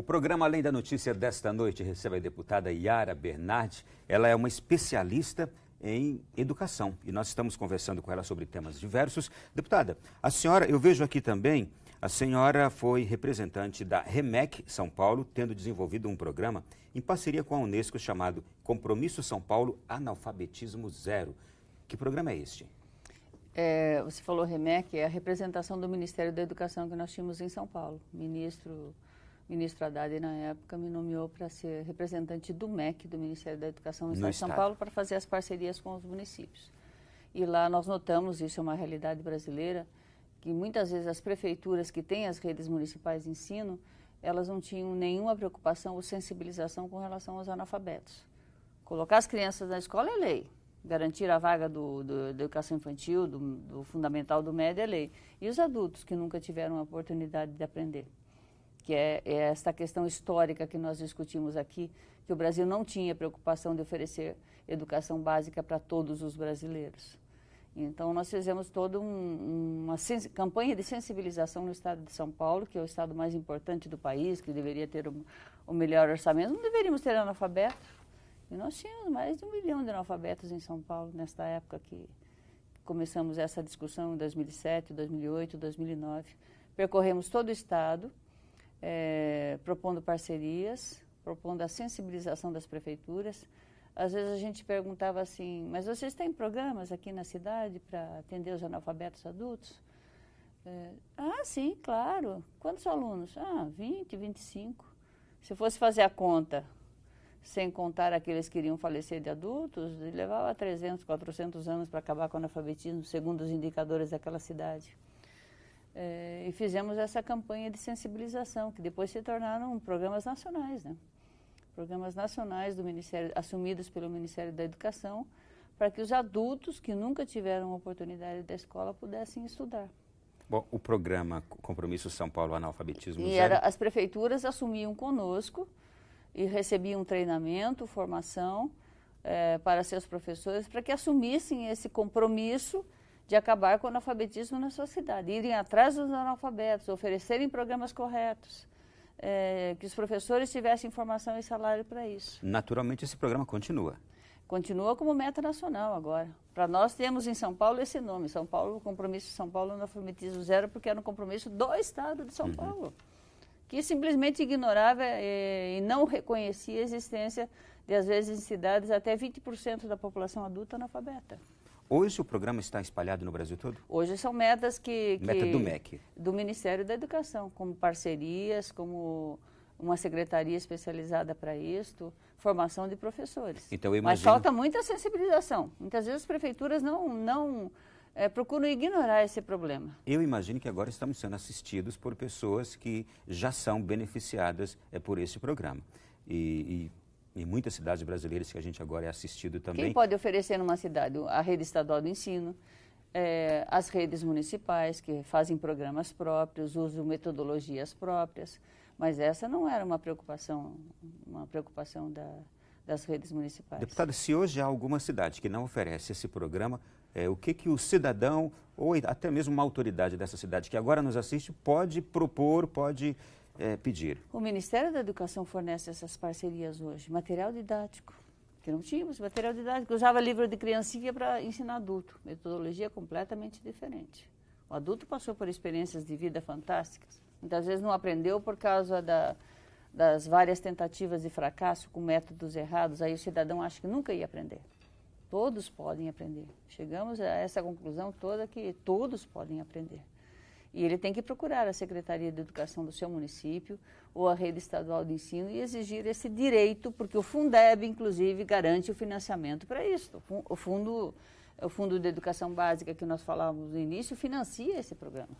O programa Além da Notícia desta noite recebe a deputada Yara Bernardi. Ela é uma especialista em educação e nós estamos conversando com ela sobre temas diversos. Deputada, a senhora, eu vejo aqui também, a senhora foi representante da REMEC São Paulo, tendo desenvolvido um programa em parceria com a Unesco chamado Compromisso São Paulo Analfabetismo Zero. Que programa é este? Você falou REMEC, é a representação do Ministério da Educação que nós tínhamos em São Paulo. O ministro Haddad, na época, me nomeou para ser representante do MEC, do Ministério da Educação no Estado de São Paulo, para fazer as parcerias com os municípios. E lá nós notamos, isso é uma realidade brasileira, que muitas vezes as prefeituras que têm as redes municipais de ensino, elas não tinham nenhuma preocupação ou sensibilização com relação aos analfabetos. Colocar as crianças na escola é lei. Garantir a vaga da educação infantil, do fundamental, do médio é lei. E os adultos que nunca tiveram a oportunidade de aprender? Que é esta questão histórica que nós discutimos aqui, que o Brasil não tinha preocupação de oferecer educação básica para todos os brasileiros. Então, nós fizemos toda uma campanha de sensibilização no estado de São Paulo, que é o estado mais importante do país, que deveria ter o melhor orçamento. Não deveríamos ter analfabetos. E nós tínhamos mais de 1 milhão de analfabetos em São Paulo, nesta época que começamos essa discussão em 2007, 2008, 2009. Percorremos todo o estado, propondo parcerias, propondo a sensibilização das prefeituras. Às vezes a gente perguntava assim, mas vocês têm programas aqui na cidade para atender os analfabetos adultos? Sim, claro. Quantos alunos? 20, 25. Se fosse fazer a conta, sem contar aqueles que iriam falecer de adultos, levava 300, 400 anos para acabar com o analfabetismo, segundo os indicadores daquela cidade. E fizemos essa campanha de sensibilização, que depois se tornaram programas nacionais, né? Programas nacionais do Ministério, assumidos pelo Ministério da Educação, para que os adultos que nunca tiveram oportunidade da escola pudessem estudar. Bom, o programa Compromisso São Paulo Analfabetismo Zero... Zero... as prefeituras assumiam conosco e recebiam treinamento, formação para seus professores, para que assumissem esse compromisso de acabar com o analfabetismo na sua cidade, irem atrás dos analfabetos, oferecerem programas corretos, que os professores tivessem informação e salário para isso. Naturalmente, esse programa continua. Continua como meta nacional agora. Para nós temos em São Paulo esse nome, São Paulo, Compromisso São Paulo Analfabetismo Zero, porque era um compromisso do Estado de São Paulo, que simplesmente ignorava e não reconhecia a existência de, às vezes, em cidades, até 20% da população adulta analfabeta. Hoje o programa está espalhado no Brasil todo? Hoje são metas Meta do MEC. Do Ministério da Educação, como parcerias, como uma secretaria especializada para isto, formação de professores. Então, eu imagino... Mas falta muita sensibilização. Muitas vezes as prefeituras procuram ignorar esse problema. Eu imagino que agora estamos sendo assistidos por pessoas que já são beneficiadas por esse programa. E em muitas cidades brasileiras que a gente agora é assistido também. Quem pode oferecer numa cidade? A rede estadual do ensino, as redes municipais que fazem programas próprios, usam metodologias próprias, mas essa não era uma preocupação das redes municipais. Deputada, se hoje há alguma cidade que não oferece esse programa, o que o cidadão ou até mesmo uma autoridade dessa cidade que agora nos assiste pode propor, pode pedir? O Ministério da Educação fornece essas parcerias hoje. Material didático, que não tínhamos. Material didático, usava livro de criancinha para ensinar adulto. Metodologia completamente diferente. O adulto passou por experiências de vida fantásticas. Muitas vezes não aprendeu por causa das várias tentativas de fracasso com métodos errados. Aí o cidadão acha que nunca ia aprender. Todos podem aprender. Chegamos a essa conclusão toda que todos podem aprender. E ele tem que procurar a Secretaria de Educação do seu município ou a rede estadual de ensino e exigir esse direito, porque o Fundeb, inclusive, garante o financiamento para isso. O Fundo de Educação Básica que nós falávamos no início financia esse programa.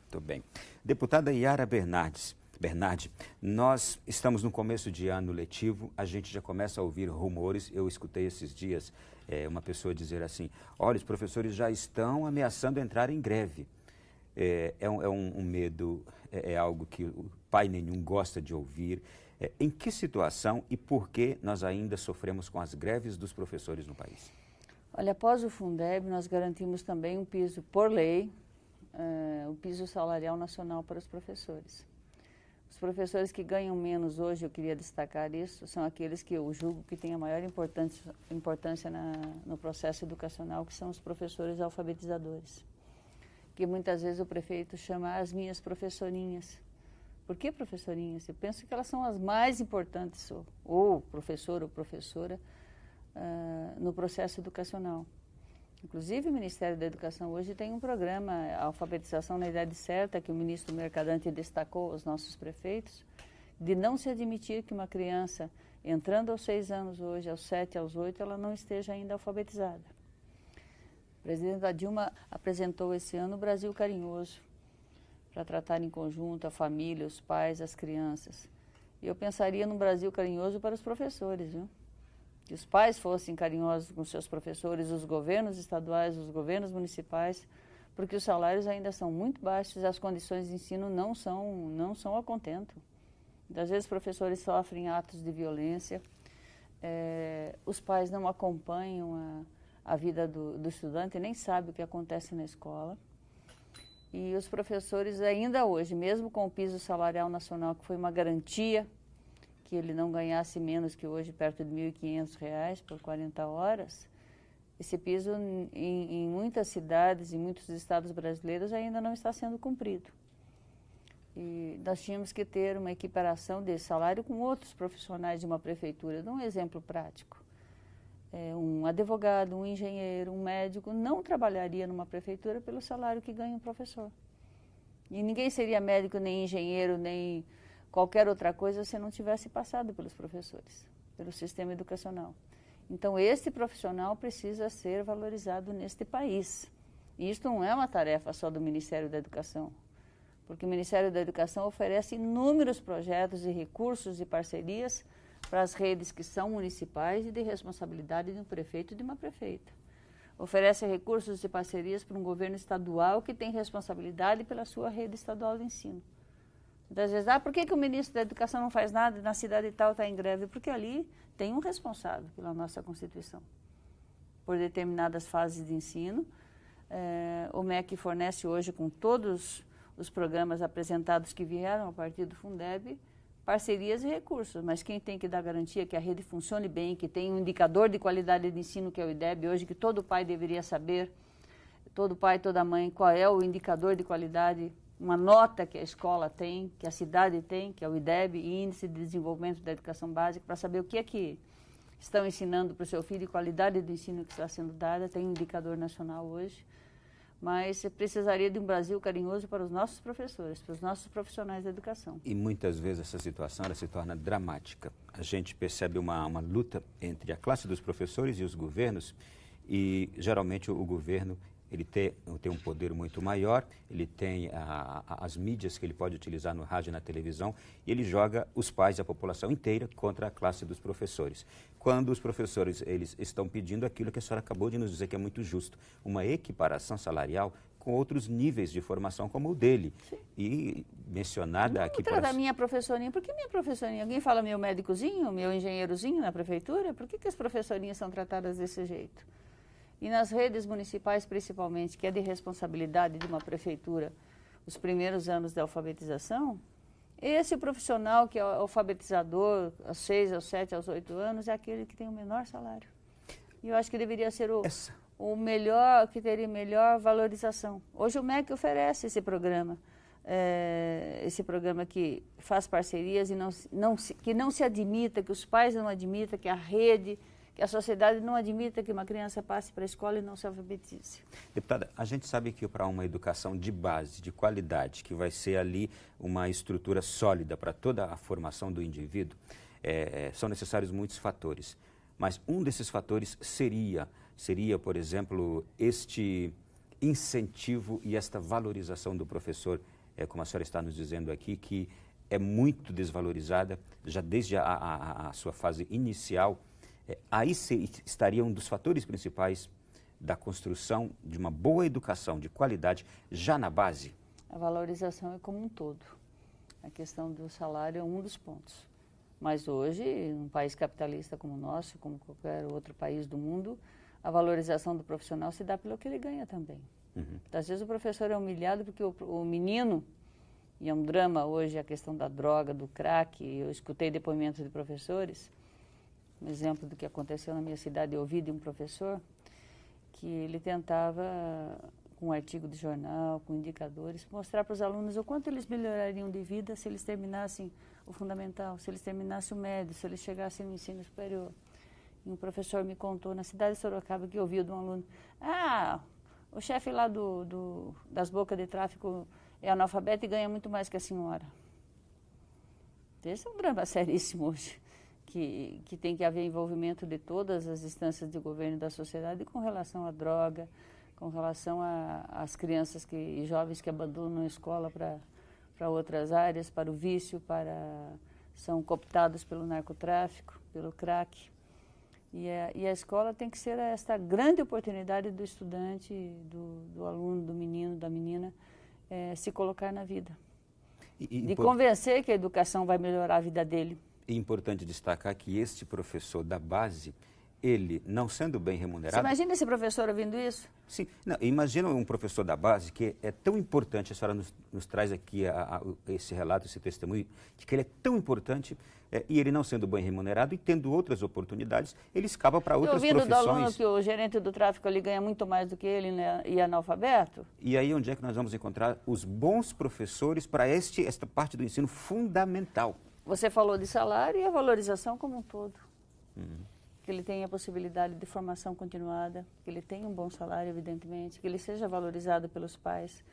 Muito bem. Deputada Yara Bernardi, nós estamos no começo de ano letivo, a gente já começa a ouvir rumores. Eu escutei esses dias uma pessoa dizer assim, olha, os professores já estão ameaçando entrar em greve. É um medo, é algo que o pai nenhum gosta de ouvir. Em que situação e por que nós ainda sofremos com as greves dos professores no país? Olha, após o Fundeb, nós garantimos também um piso por lei, o piso salarial nacional para os professores. Os professores que ganham menos hoje, eu queria destacar isso, são aqueles que eu julgo que têm a maior importância no processo educacional, que são os professores alfabetizadores. Que muitas vezes o prefeito chama as minhas professorinhas. Por que professorinhas? Eu penso que elas são as mais importantes, ou professor ou professora, no processo educacional. Inclusive, o Ministério da Educação hoje tem um programa, Alfabetização na Idade Certa, que o ministro Mercadante destacou aos nossos prefeitos, de não se admitir que uma criança, entrando aos 6 anos hoje, aos 7, aos 8, ela não esteja ainda alfabetizada. A presidenta Dilma apresentou esse ano o Brasil Carinhoso, para tratar em conjunto a família, os pais, as crianças. E eu pensaria num Brasil carinhoso para os professores, viu? Que os pais fossem carinhosos com seus professores, os governos estaduais, os governos municipais, porque os salários ainda são muito baixos e as condições de ensino não são a contento. Muitas vezes os professores sofrem atos de violência, os pais não acompanham a vida do estudante, nem sabem o que acontece na escola. E os professores ainda hoje, mesmo com o piso salarial nacional, que foi uma garantia, que ele não ganhasse menos que hoje, perto de R$ 1.500 por 40 horas, esse piso em muitas cidades, em muitos estados brasileiros, ainda não está sendo cumprido. E nós tínhamos que ter uma equiparação desse salário com outros profissionais de uma prefeitura. Dou um exemplo prático. Um advogado, um engenheiro, um médico não trabalharia numa prefeitura pelo salário que ganha um professor. E ninguém seria médico, nem engenheiro, nem qualquer outra coisa se não tivesse passado pelos professores, pelo sistema educacional. Então, esse profissional precisa ser valorizado neste país. E isto não é uma tarefa só do Ministério da Educação, porque o Ministério da Educação oferece inúmeros projetos e recursos e parcerias para as redes que são municipais e de responsabilidade de um prefeito e de uma prefeita. Oferece recursos e parcerias para um governo estadual que tem responsabilidade pela sua rede estadual de ensino. Muitas vezes, por que o ministro da Educação não faz nada, na cidade tal está em greve? Porque ali tem um responsável pela nossa Constituição, por determinadas fases de ensino. O MEC fornece hoje, com todos os programas apresentados que vieram a partir do Fundeb, parcerias e recursos, mas quem tem que dar garantia que a rede funcione bem, que tem um indicador de qualidade de ensino, que é o IDEB, hoje que todo pai deveria saber, todo pai, toda mãe, qual é o indicador de qualidade, uma nota que a escola tem, que a cidade tem, que é o IDEB, Índice de Desenvolvimento da Educação Básica, para saber o que é que estão ensinando para o seu filho, qualidade do ensino que está sendo dada, tem um indicador nacional hoje, mas precisaria de um Brasil carinhoso para os nossos professores, para os nossos profissionais da educação. E muitas vezes essa situação ela se torna dramática. A gente percebe uma luta entre a classe dos professores e os governos, e geralmente o governo ele tem um poder muito maior, ele tem as mídias que ele pode utilizar no rádio e na televisão, e ele joga os pais e a população inteira contra a classe dos professores. Quando os professores eles estão pedindo aquilo que a senhora acabou de nos dizer que é muito justo, uma equiparação salarial com outros níveis de formação como o dele. Sim. E mencionada aqui... Vamos tratar minha professorinha. Por que minha professorinha? Alguém fala meu médicozinho, meu engenheirozinho na prefeitura? Por que as professorinhas são tratadas desse jeito? E nas redes municipais, principalmente, que é de responsabilidade de uma prefeitura, os primeiros anos da alfabetização, esse profissional que é alfabetizador aos 6, aos 7, aos 8 anos, é aquele que tem o menor salário. E eu acho que deveria ser o melhor, que teria melhor valorização. Hoje o MEC oferece esse programa que faz parcerias e que não se admita, que os pais não admitam, que a rede... que a sociedade não admita que uma criança passe para a escola e não se alfabetize. Deputada, a gente sabe que para uma educação de base, de qualidade, que vai ser ali uma estrutura sólida para toda a formação do indivíduo, são necessários muitos fatores. Mas um desses fatores seria, por exemplo, este incentivo e esta valorização do professor, como a senhora está nos dizendo aqui, que é muito desvalorizada já desde a sua fase inicial. Aí estaria um dos fatores principais da construção de uma boa educação de qualidade já na base? A valorização é como um todo. A questão do salário é um dos pontos. Mas hoje, um país capitalista como o nosso, como qualquer outro país do mundo, a valorização do profissional se dá pelo que ele ganha também. Uhum. Às vezes o professor é humilhado porque o menino e é um drama hoje a questão da droga, do crack. Eu escutei depoimentos de professores, um exemplo do que aconteceu na minha cidade, eu ouvi de um professor, que ele tentava, com um artigo de jornal, com indicadores, mostrar para os alunos o quanto eles melhorariam de vida se eles terminassem o fundamental, se eles terminassem o médio, se eles chegassem no ensino superior. E um professor me contou, na cidade de Sorocaba, que ouviu de um aluno, o chefe lá das bocas de tráfico é analfabeto e ganha muito mais que a senhora. Esse é um drama seríssimo hoje, que tem que haver envolvimento de todas as instâncias de governo e da sociedade com relação à droga, com relação às crianças e jovens que abandonam a escola para outras áreas, para o vício, são cooptados pelo narcotráfico, pelo crack. E a escola tem que ser esta grande oportunidade do estudante, do aluno, do menino, da menina, se colocar na vida. De convencer que a educação vai melhorar a vida dele. É importante destacar que este professor da base, ele, não sendo bem remunerado... Você imagina esse professor ouvindo isso? Sim. Não, imagina um professor da base que é tão importante, a senhora nos traz aqui esse relato, esse testemunho, de que ele é tão importante e ele não sendo bem remunerado e tendo outras oportunidades, ele escapa para outras profissões. Ouvindo do aluno que o gerente do tráfico ali ganha muito mais do que ele, né, e é analfabeto? E aí onde é que nós vamos encontrar os bons professores para esta parte do ensino fundamental? Você falou de salário e a valorização como um todo. Que ele tenha a possibilidade de formação continuada, que ele tenha um bom salário, evidentemente, que ele seja valorizado pelos pais,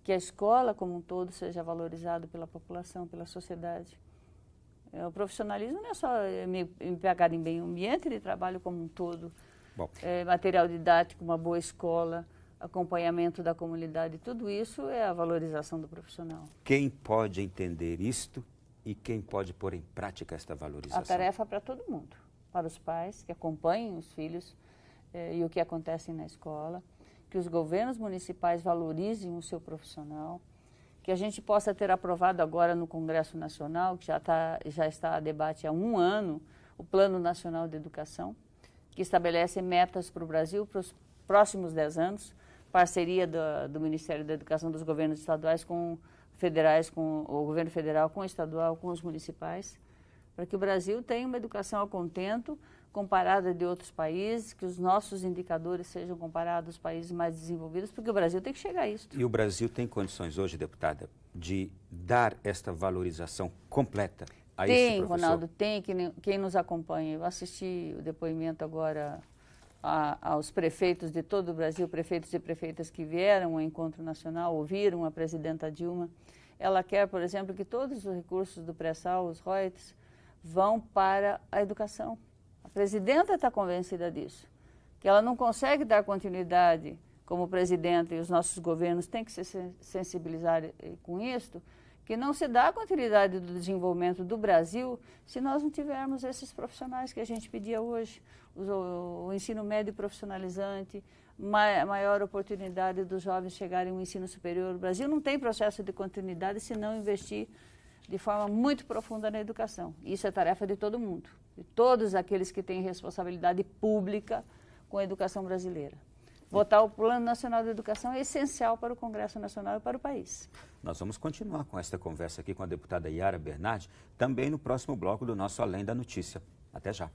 que a escola como um todo seja valorizada pela população, pela sociedade. O profissionalismo não é só me pegar em bem ambiente de trabalho como um todo, material didático, uma boa escola, acompanhamento da comunidade, tudo isso é a valorização do profissional. Quem pode entender isto e quem pode pôr em prática esta valorização? A tarefa é para todo mundo. Para os pais que acompanhem os filhos e o que acontece na escola, que os governos municipais valorizem o seu profissional, que a gente possa ter aprovado agora no Congresso Nacional, que já está a debate há 1 ano, o Plano Nacional de Educação, que estabelece metas para o Brasil para os próximos 10 anos, parceria do Ministério da Educação, dos governos estaduais com federais, com o governo federal, com o estadual, com os municipais, para que o Brasil tenha uma educação a contento, comparada de outros países, que os nossos indicadores sejam comparados aos países mais desenvolvidos, porque o Brasil tem que chegar a isso. E o Brasil tem condições hoje, deputada, de dar esta valorização completa a esse professor? Tem, Ronaldo, tem. Quem nos acompanha. Eu assisti o depoimento agora aos prefeitos de todo o Brasil, prefeitos e prefeitas que vieram ao encontro nacional, ouviram a presidenta Dilma. Ela quer, por exemplo, que todos os recursos do pré-sal, os royalties, vão para a educação. A presidenta está convencida disso, que ela não consegue dar continuidade como presidenta e os nossos governos têm que se sensibilizar com isto, que não se dá continuidade do desenvolvimento do Brasil se nós não tivermos esses profissionais que a gente pedia hoje, o ensino médio profissionalizante, maior oportunidade dos jovens chegarem ao ensino superior. O Brasil não tem processo de continuidade se não investir de forma muito profunda na educação. Isso é tarefa de todo mundo, de todos aqueles que têm responsabilidade pública com a educação brasileira. Votar o Plano Nacional de Educação é essencial para o Congresso Nacional e para o país. Nós vamos continuar com esta conversa aqui com a deputada Yara Bernardi, também no próximo bloco do nosso Além da Notícia. Até já.